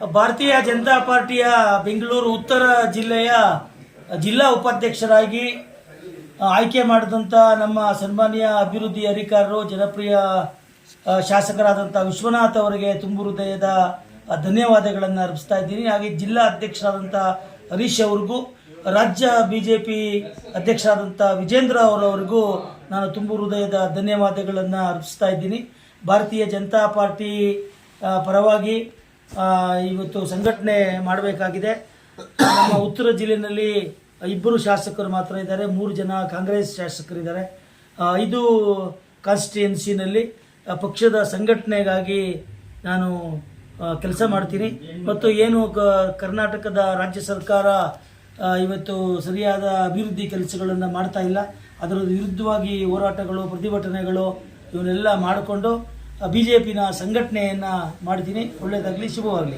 ಭಾರತೀಯ ಜನತಾ ಪಾರ್ಟಿಯ ಬೆಂಗಳೂರು ಉತ್ತರ ಜಿಲ್ಲೆಯ ಜಿಲ್ಲಾ ಉಪಾಧ್ಯಕ್ಷರಾಗಿ ಆಯ್ಕೆ ಮಾಡಿದಂಥ ನಮ್ಮ ಸನ್ಮಾನ್ಯ ಅಭಿವೃದ್ಧಿ ಅಧಿಕಾರರು ಜನಪ್ರಿಯ ಶಾಸಕರಾದಂಥ ವಿಶ್ವನಾಥ್ ಅವರಿಗೆ ತುಂಬು ಹೃದಯದ ಧನ್ಯವಾದಗಳನ್ನು ಅರ್ಪಿಸ್ತಾ ಇದ್ದೀನಿ. ಹಾಗೆ ಜಿಲ್ಲಾ ಅಧ್ಯಕ್ಷರಾದಂಥ ಹರೀಶ್ ಅವ್ರಿಗೂ, ರಾಜ್ಯ ಬಿಜೆಪಿ ಅಧ್ಯಕ್ಷರಾದಂಥ ವಿಜೇಂದ್ರ ಅವರವರಿಗೂ ನಾನು ತುಂಬು ಹೃದಯದ ಧನ್ಯವಾದಗಳನ್ನು ಅರ್ಪಿಸ್ತಾ ಇದ್ದೀನಿ. ಭಾರತೀಯ ಜನತಾ ಪಾರ್ಟಿ ಪರವಾಗಿ ಇವತ್ತು ಸಂಘಟನೆ ಮಾಡಬೇಕಾಗಿದೆ. ನಮ್ಮ ಉತ್ತರ ಜಿಲ್ಲೆಯಲ್ಲಿ 2 ಶಾಸಕರು ಮಾತ್ರ ಇದ್ದಾರೆ, 3 ಜನ ಕಾಂಗ್ರೆಸ್ ಶಾಸಕರಿದ್ದಾರೆ. 5 ಕಾನ್ಸ್ಟಿಟ್ಯೂನ್ಸಿನಲ್ಲಿ ಪಕ್ಷದ ಸಂಘಟನೆಗಾಗಿ ನಾನು ಕೆಲಸ ಮಾಡ್ತೀನಿ. ಮತ್ತು ಏನು ಕರ್ನಾಟಕದ ರಾಜ್ಯ ಸರ್ಕಾರ ಇವತ್ತು ಸರಿಯಾದ ಅಭಿವೃದ್ಧಿ ಕೆಲಸಗಳನ್ನು ಮಾಡ್ತಾ ಇಲ್ಲ, ಅದರ ವಿರುದ್ಧವಾಗಿ ಹೋರಾಟಗಳು, ಪ್ರತಿಭಟನೆಗಳು ಇವನ್ನೆಲ್ಲ ಮಾಡಿಕೊಂಡು BJPನ ಸಂಘಟನೆಯನ್ನು ಮಾಡ್ತೀನಿ. ಒಳ್ಳೆಯದಾಗಲಿ, ಶುಭವಾಗಲಿ.